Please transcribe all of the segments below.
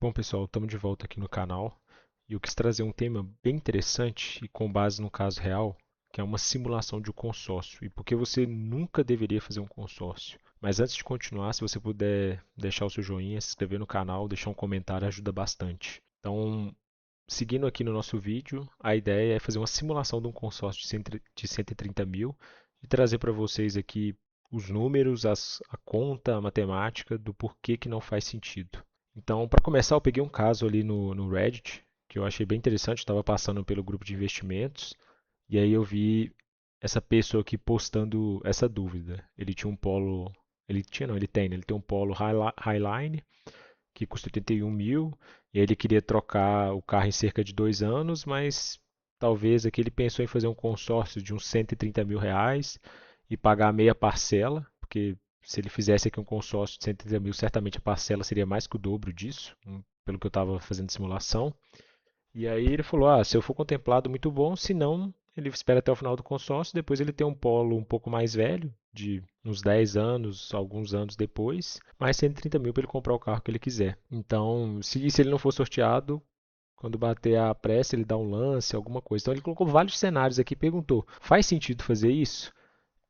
Bom, pessoal, estamos de volta aqui no canal e eu quis trazer um tema bem interessante e com base no caso real, que é uma simulação de um consórcio e por que você nunca deveria fazer um consórcio. Mas antes de continuar, se você puder deixar o seu joinha, se inscrever no canal, deixar um comentário, ajuda bastante. Então, seguindo aqui no nosso vídeo, a ideia é fazer uma simulação de um consórcio de 130 mil e trazer para vocês aqui os números, a conta, a matemática do porquê que não faz sentido. Então, para começar, eu peguei um caso ali no Reddit que eu achei bem interessante. Estava passando pelo grupo de investimentos e aí eu vi essa pessoa aqui postando essa dúvida. Ele tinha um Polo, ele tinha não, ele tem, né? Ele tem um Polo Highline que custa 81 mil e aí ele queria trocar o carro em cerca de 2 anos, mas talvez aqui ele pensou em fazer um consórcio de uns 130 mil reais e pagar meia parcela, porque se ele fizesse aqui um consórcio de 130 mil, certamente a parcela seria mais que o dobro disso, pelo que eu estava fazendo simulação. E aí ele falou: se eu for contemplado, muito bom, se não, ele espera até o final do consórcio, depois ele tem um polo um pouco mais velho, de uns 10 anos, alguns anos depois, mais 130 mil para ele comprar o carro que ele quiser. Então, se ele não for sorteado, quando bater a pressa, ele dá um lance, alguma coisa. Então ele colocou vários cenários aqui e perguntou: faz sentido fazer isso?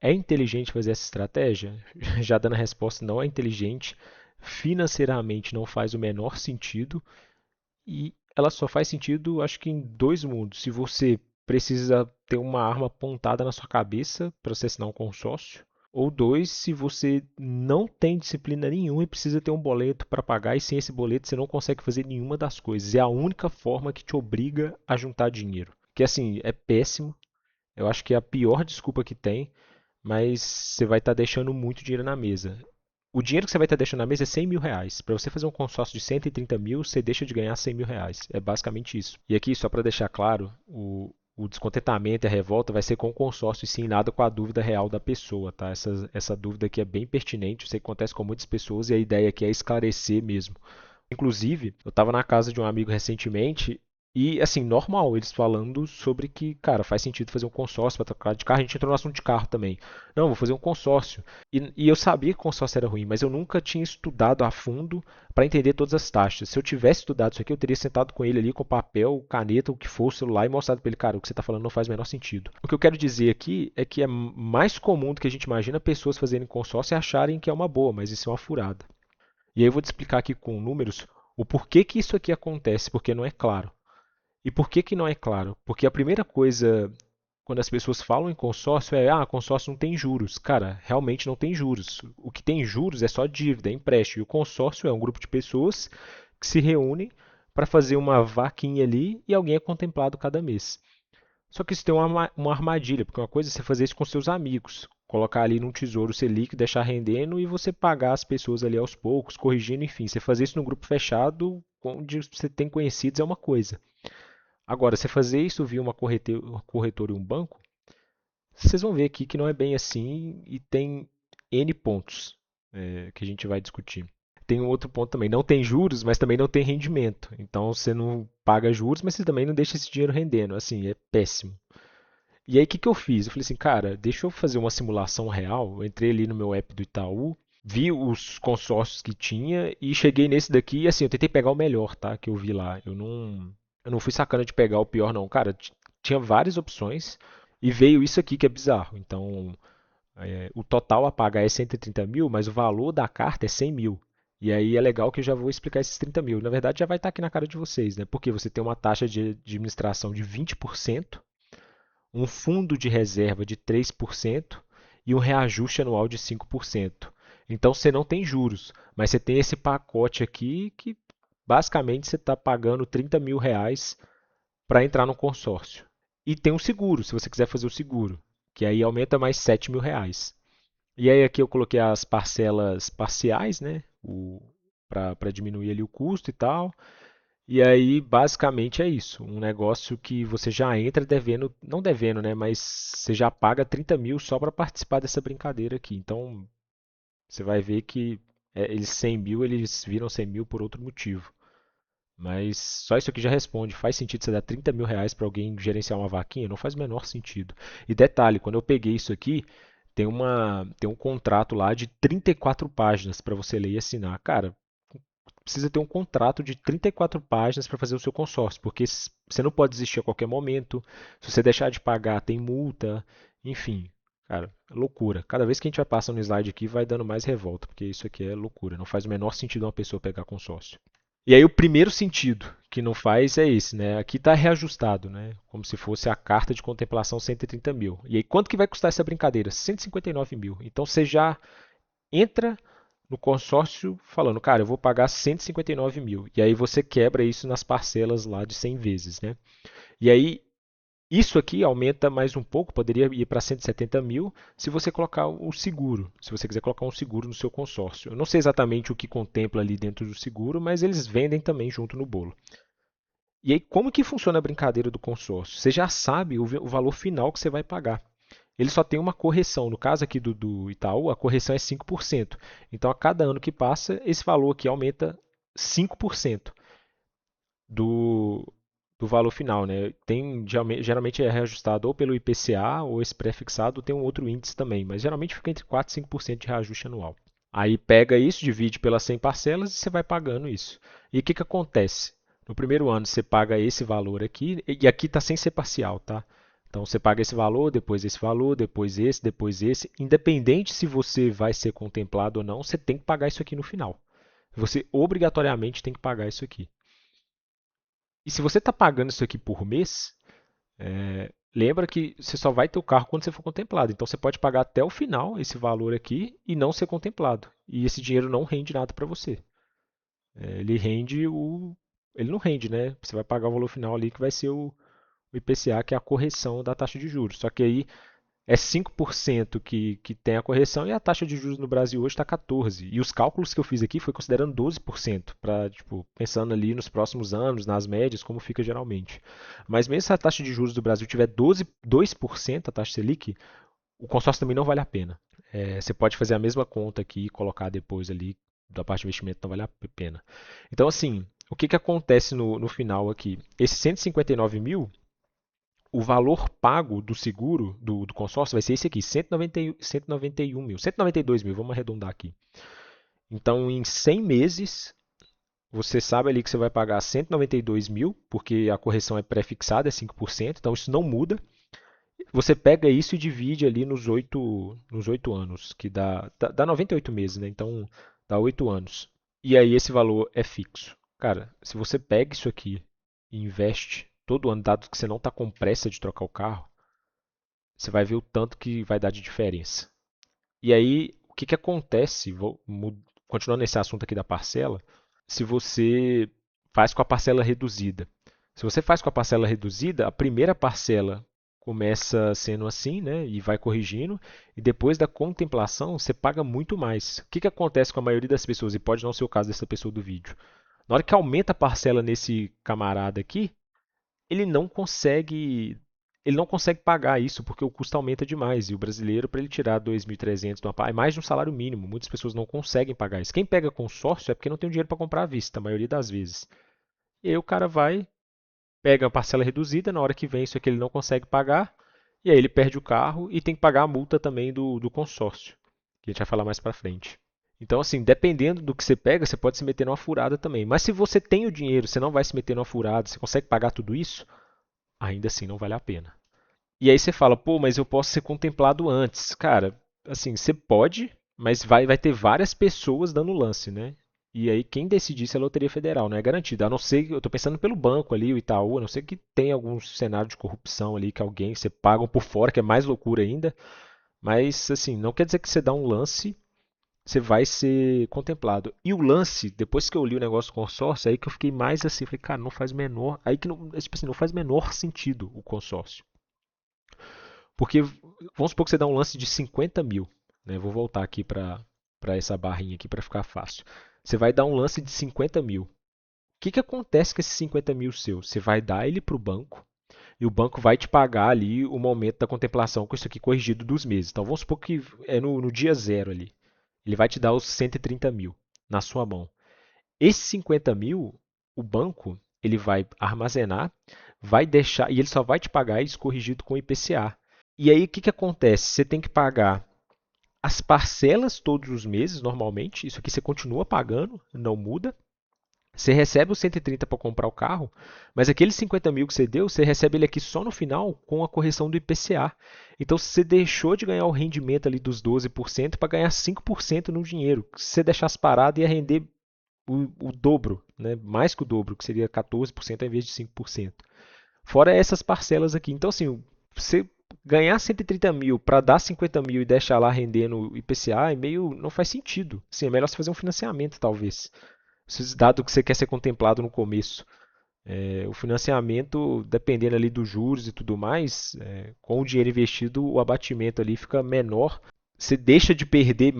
É inteligente fazer essa estratégia? Já dando a resposta, não é inteligente. Financeiramente não faz o menor sentido. E ela só faz sentido, acho que em dois mundos. Se você precisa ter uma arma apontada na sua cabeça para você assinar um consórcio. Ou dois, se você não tem disciplina nenhuma e precisa ter um boleto para pagar, e sem esse boleto você não consegue fazer nenhuma das coisas. É a única forma que te obriga a juntar dinheiro. Que assim, é péssimo. Eu acho que é a pior desculpa que tem, mas você vai estar deixando muito dinheiro na mesa. O dinheiro que você vai estar deixando na mesa é 100 mil reais. Para você fazer um consórcio de 130 mil, você deixa de ganhar 100 mil reais. É basicamente isso. E aqui, só para deixar claro, o descontentamento e a revolta vai ser com o consórcio e sim nada com a dúvida real da pessoa, tá? Essa dúvida aqui é bem pertinente, eu sei que acontece com muitas pessoas e a ideia aqui é esclarecer mesmo. Inclusive, eu estava na casa de um amigo recentemente e, assim, normal, eles falando sobre que, cara, faz sentido fazer um consórcio para trocar de carro. A gente entrou no assunto de carro também. Não, vou fazer um consórcio. E eu sabia que o consórcio era ruim, mas eu nunca tinha estudado a fundo para entender todas as taxas. Se eu tivesse estudado isso aqui, eu teria sentado com ele ali com papel, caneta, o que for, o celular e mostrado para ele, cara, o que você está falando não faz o menor sentido. O que eu quero dizer aqui é que é mais comum do que a gente imagina pessoas fazerem consórcio e acharem que é uma boa, mas isso é uma furada. E aí eu vou te explicar aqui com números o porquê que isso aqui acontece, porque não é claro. E por que que não é claro? Porque a primeira coisa quando as pessoas falam em consórcio consórcio não tem juros. Cara, realmente não tem juros. O que tem juros é só dívida, é empréstimo. E o consórcio é um grupo de pessoas que se reúnem para fazer uma vaquinha ali e alguém é contemplado cada mês. Só que isso tem uma armadilha, porque uma coisa é você fazer isso com seus amigos, colocar ali num tesouro Selic, deixar rendendo e você pagar as pessoas ali aos poucos, corrigindo, enfim. Você fazer isso num grupo fechado, onde você tem conhecidos, é uma coisa. Agora, você fazer isso via uma corretora e um banco, vocês vão ver aqui que não é bem assim e tem N pontos que a gente vai discutir. Tem um outro ponto também, não tem juros, mas também não tem rendimento. Então você não paga juros, mas você também não deixa esse dinheiro rendendo. Assim, é péssimo. E aí, o que, que eu fiz? Eu falei assim, cara, deixa eu fazer uma simulação real. Eu entrei ali no meu app do Itaú, vi os consórcios que tinha e cheguei nesse daqui. E assim, eu tentei pegar o melhor, tá? Que eu vi lá. Eu não fui sacana de pegar o pior, não. Cara, tinha várias opções e veio isso aqui que é bizarro. Então, o total a pagar é 130 mil, mas o valor da carta é 100 mil. E aí é legal que eu já vou explicar esses 30 mil. Na verdade, já vai estar aqui na cara de vocês, né? Porque você tem uma taxa de administração de 20%, um fundo de reserva de 3% e um reajuste anual de 5%. Então você não tem juros, mas você tem esse pacote aqui que basicamente você está pagando 30 mil reais para entrar no consórcio. E tem um seguro, se você quiser fazer o seguro, que aí aumenta mais 7 mil reais. E aí aqui eu coloquei as parcelas parciais, né? Para diminuir ali o custo e tal. E aí, basicamente é isso. Um negócio que você já entra devendo, não devendo, né? Mas você já paga 30 mil só para participar dessa brincadeira aqui. Então, você vai ver que eles 100 mil, eles viram 100 mil por outro motivo. Mas só isso aqui já responde. Faz sentido você dar 30 mil reais para alguém gerenciar uma vaquinha? Não faz o menor sentido. E detalhe, quando eu peguei isso aqui, tem um contrato lá de 34 páginas para você ler e assinar. Cara, precisa ter um contrato de 34 páginas para fazer o seu consórcio, porque você não pode desistir a qualquer momento. Se você deixar de pagar, tem multa. Enfim, cara, é loucura. Cada vez que a gente vai passando no slide aqui, vai dando mais revolta, porque isso aqui é loucura. Não faz o menor sentido uma pessoa pegar consórcio. E aí o primeiro sentido que não faz é esse, né? Aqui está reajustado, né? Como se fosse a carta de contemplação 130 mil. E aí quanto que vai custar essa brincadeira? 159 mil. Então você já entra no consórcio falando, cara, eu vou pagar 159 mil. E aí você quebra isso nas parcelas lá de 100 vezes, né? E aí isso aqui aumenta mais um pouco, poderia ir para 170 mil se você colocar o seguro, se você quiser colocar um seguro no seu consórcio. Eu não sei exatamente o que contempla ali dentro do seguro, mas eles vendem também junto no bolo. E aí, como que funciona a brincadeira do consórcio? Você já sabe o valor final que você vai pagar. Ele só tem uma correção. No caso aqui do Itaú, a correção é 5%. Então, a cada ano que passa, esse valor aqui aumenta 5% do, do valor final, né? Geralmente é reajustado ou pelo IPCA ou esse pré-fixado, tem um outro índice também, mas geralmente fica entre 4 e 5% de reajuste anual. Aí pega isso, divide pelas 100 parcelas e você vai pagando isso. E o que, que acontece? No primeiro ano você paga esse valor aqui, e aqui está sem ser parcial, tá? Então você paga esse valor, depois esse, depois esse. Independente se você vai ser contemplado ou não, você tem que pagar isso aqui no final. Você obrigatoriamente tem que pagar isso aqui. E se você está pagando isso aqui por mês, lembra que você só vai ter o carro quando você for contemplado. Então você pode pagar até o final esse valor aqui e não ser contemplado. E esse dinheiro não rende nada para você. Ele rende o. Ele não rende, né? Você vai pagar o valor final ali que vai ser o IPCA, que é a correção da taxa de juros. Só que aí é 5% que tem a correção e a taxa de juros no Brasil hoje está 14%. E os cálculos que eu fiz aqui foi considerando 12%, para, tipo, pensando ali nos próximos anos, nas médias, como fica geralmente. Mas mesmo se a taxa de juros do Brasil tiver 2%, a taxa Selic, o consórcio também não vale a pena. Você pode fazer a mesma conta aqui e colocar depois ali da parte de investimento, não vale a pena. Então, assim, o que, que acontece no final aqui? Esses 159 mil, o valor pago do seguro, do consórcio, vai ser esse aqui, 191 mil, 192 mil, vamos arredondar aqui. Então, em 100 meses, você sabe ali que você vai pagar 192 mil, porque a correção é pré-fixada, é 5%, então isso não muda. Você pega isso e divide ali nos oito anos, que dá 98 meses, né? Então, dá 8 anos. E aí esse valor é fixo. Cara, se você pega isso aqui e investe todo ano, dado que você não está com pressa de trocar o carro, você vai ver o tanto que vai dar de diferença. E aí, o que, que acontece, continuando nesse assunto aqui da parcela, se você faz com a parcela reduzida. Se você faz com a parcela reduzida, a primeira parcela começa sendo assim, né, e vai corrigindo, e depois da contemplação você paga muito mais. O que, que acontece com a maioria das pessoas, e pode não ser o caso dessa pessoa do vídeo? Na hora que aumenta a parcela nesse camarada aqui, ele não consegue ele não consegue pagar isso porque o custo aumenta demais. E o brasileiro, para ele tirar 2.300 de uma é mais de um salário mínimo. Muitas pessoas não conseguem pagar isso. Quem pega consórcio é porque não tem dinheiro para comprar à vista, a maioria das vezes. E aí o cara vai, pega a parcela reduzida, na hora que vem isso aqui ele não consegue pagar, e aí ele perde o carro e tem que pagar a multa também do consórcio, que a gente vai falar mais para frente. Então, assim, dependendo do que você pega, você pode se meter numa furada também. Mas se você tem o dinheiro, você não vai se meter numa furada, você consegue pagar tudo isso, ainda assim não vale a pena. E aí você fala, pô, mas eu posso ser contemplado antes. Cara, assim, você pode, mas vai ter várias pessoas dando lance, né? E aí quem decidir isso é a Loteria Federal, não é garantido. A não ser que eu estou pensando pelo banco ali, o Itaú, a não ser que tenha algum cenário de corrupção ali, que alguém, você pagam por fora, que é mais loucura ainda. Mas, assim, não quer dizer que você dá um lance, você vai ser contemplado. E o lance, depois que eu li o negócio do consórcio, aí que eu fiquei mais assim, falei, cara, não faz menor. Aí que não, tipo assim, não faz menor sentido o consórcio. Porque vamos supor que você dá um lance de 50 mil. Né? Vou voltar aqui para essa barrinha aqui para ficar fácil. Você vai dar um lance de 50 mil. O que, que acontece com esses 50 mil seus? Você vai dar ele para o banco e o banco vai te pagar ali o momento da contemplação com isso aqui corrigido dos meses. Então vamos supor que é no dia zero ali. Ele vai te dar os 130 mil na sua mão. Esses 50 mil, o banco ele vai armazenar, vai deixar e ele só vai te pagar isso corrigido com o IPCA. E aí o que, que acontece? Você tem que pagar as parcelas todos os meses, normalmente. Isso aqui você continua pagando, não muda. Você recebe os 130 para comprar o carro, mas aqueles 50 mil que você deu, você recebe ele aqui só no final com a correção do IPCA. Então você deixou de ganhar o rendimento ali dos 12% para ganhar 5% no dinheiro. Se você deixasse parado, ia render o dobro, né? Mais que o dobro, que seria 14% ao invés de 5%. Fora essas parcelas aqui. Então, assim, você ganhar 130 mil para dar 50 mil e deixar lá rendendo o IPCA é meio. Não faz sentido. Assim, é melhor você fazer um financiamento, talvez. Dado que você quer ser contemplado no começo. O financiamento, dependendo ali dos juros e tudo mais, com o dinheiro investido, o abatimento ali fica menor. Você deixa de perder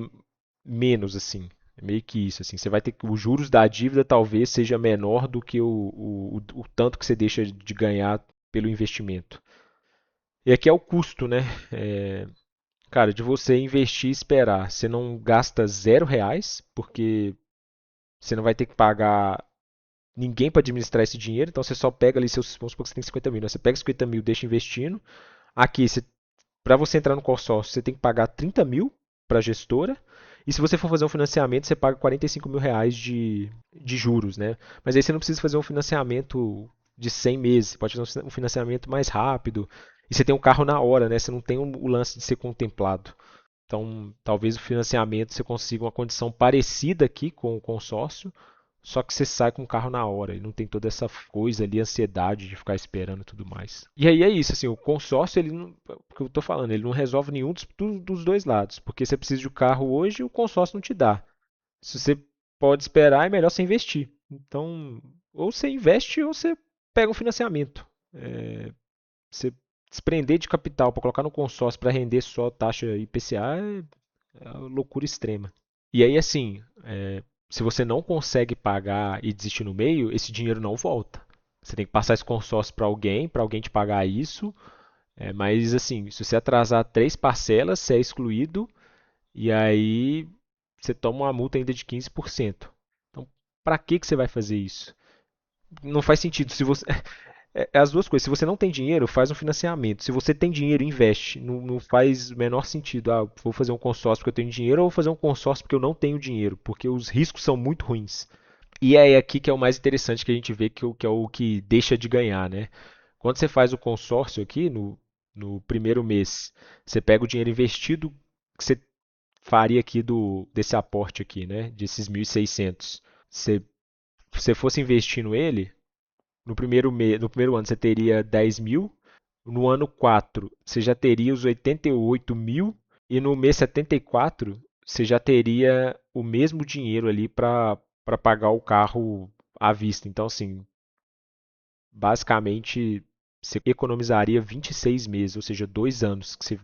menos, assim. É meio que isso, assim. Você vai ter que os juros da dívida talvez seja menor do que o tanto que você deixa de ganhar pelo investimento. E aqui é o custo, né? É, cara, de você investir e esperar. Você não gasta R$ 0, porque você não vai ter que pagar ninguém para administrar esse dinheiro, então você só pega ali seus. Vamos supor que você tem 50 mil, né? Você pega 50 mil, deixa investindo. Aqui, para você entrar no consórcio, você tem que pagar 30 mil para a gestora. E se você for fazer um financiamento, você paga R$ 45 mil de juros, né? Mas aí você não precisa fazer um financiamento de 100 meses, você pode fazer um financiamento mais rápido. E você tem um carro na hora, né? Você não tem o lance de ser contemplado. Então, talvez o financiamento você consiga uma condição parecida aqui com o consórcio, só que você sai com o carro na hora e não tem toda essa coisa ali, ansiedade de ficar esperando e tudo mais. E aí é isso, assim, o consórcio, ele não, o que eu tô falando, ele não resolve nenhum dos dois lados, porque você precisa de um carro hoje e o consórcio não te dá. Se você pode esperar, é melhor você investir. Então, ou você investe ou você pega um financiamento. Você desprender de capital para colocar no consórcio para render só taxa IPCA é uma loucura extrema. E aí, assim, se você não consegue pagar e desistir no meio, esse dinheiro não volta. Você tem que passar esse consórcio para alguém te pagar isso. Mas, assim, se você atrasar 3 parcelas, você é excluído e aí você toma uma multa ainda de 15%. Então, para que você vai fazer isso? Não faz sentido. Se você, é as duas coisas. Se você não tem dinheiro, faz um financiamento. Se você tem dinheiro, investe. Não faz o menor sentido. Ah, vou fazer um consórcio porque eu tenho dinheiro ou vou fazer um consórcio porque eu não tenho dinheiro. Porque os riscos são muito ruins. E é aqui que é o mais interessante que a gente vê que é o que deixa de ganhar, né? Quando você faz o consórcio aqui, no primeiro mês, você pega o dinheiro investido que você faria aqui desse aporte aqui, né? Desses 1.600. Se você fosse investindo ele, no primeiro ano você teria 10 mil, no ano 4 você já teria os 88 mil e no mês 74 você já teria o mesmo dinheiro ali para pagar o carro à vista. Então, assim, basicamente você economizaria 26 meses, ou seja, 2 anos que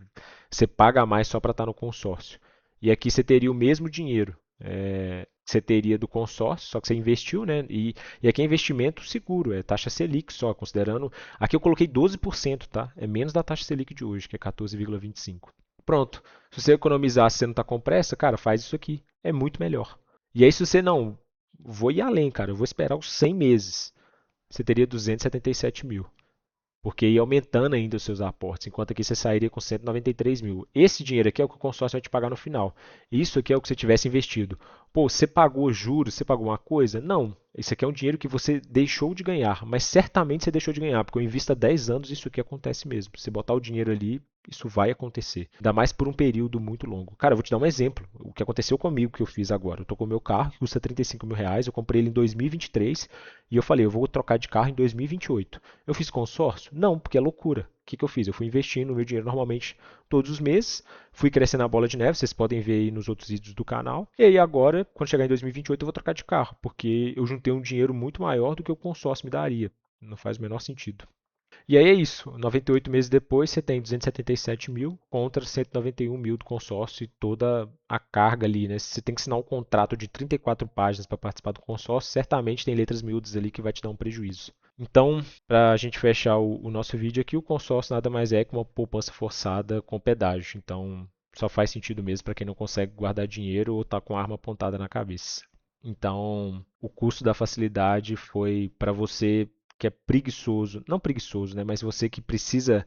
você paga a mais só para estar no consórcio. E aqui você teria o mesmo dinheiro que você teria do consórcio, só que você investiu, né? E aqui é investimento seguro, é taxa Selic só, considerando. Aqui eu coloquei 12%, tá? É menos da taxa Selic de hoje, que é 14,25. Pronto. Se você economizar, se você não está com pressa, cara, faz isso aqui. É muito melhor. E aí, se você não, vou ir além, cara, eu vou esperar os 100 meses. Você teria 277 mil. Porque ia aumentando ainda os seus aportes, enquanto aqui você sairia com 193 mil. Esse dinheiro aqui é o que o consórcio vai te pagar no final. Isso aqui é o que você tivesse investido. Pô, você pagou juros, você pagou uma coisa? Não. Isso aqui é um dinheiro que você deixou de ganhar, mas certamente você deixou de ganhar, porque eu invisto há 10 anos isso aqui acontece mesmo. Se botar o dinheiro ali, isso vai acontecer. Ainda mais por um período muito longo. Cara, eu vou te dar um exemplo. O que aconteceu comigo que eu fiz agora. Eu tô com o meu carro, que custa 35 mil reais. Eu comprei ele em 2023 e 23, e eu falei, eu vou trocar de carro em 2028. Eu fiz consórcio? Não, porque é loucura. O que, que eu fiz? Eu fui investindo o meu dinheiro normalmente todos os meses, fui crescendo a bola de neve, vocês podem ver aí nos outros vídeos do canal. E aí agora, quando chegar em 2028, eu vou trocar de carro, porque eu juntei um dinheiro muito maior do que o consórcio me daria. Não faz o menor sentido. E aí é isso. 98 meses depois, você tem 277 mil contra 191 mil do consórcio e toda a carga ali, né? Se você tem que assinar um contrato de 34 páginas para participar do consórcio, certamente tem letras miúdas ali que vai te dar um prejuízo. Então, para a gente fechar o nosso vídeo aqui, o consórcio nada mais é que uma poupança forçada com pedágio. Então, só faz sentido mesmo para quem não consegue guardar dinheiro ou está com a arma apontada na cabeça. Então, o custo da facilidade foi para você que é preguiçoso, não preguiçoso, né, mas você que precisa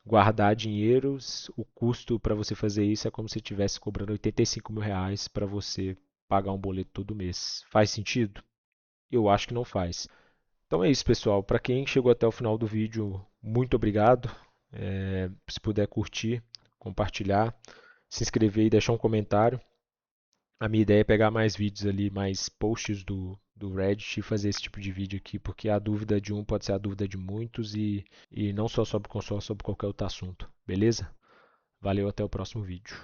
guardar dinheiro, o custo para você fazer isso é como se estivesse cobrando 85 mil reais para você pagar um boleto todo mês. Faz sentido? Eu acho que não faz. Então é isso, pessoal. Para quem chegou até o final do vídeo, muito obrigado. Se puder curtir, compartilhar, se inscrever e deixar um comentário. A minha ideia é pegar mais vídeos ali, mais posts do Reddit e fazer esse tipo de vídeo aqui, porque a dúvida de um pode ser a dúvida de muitos e não só sobre console, sobre qualquer outro assunto. Beleza? Valeu, até o próximo vídeo.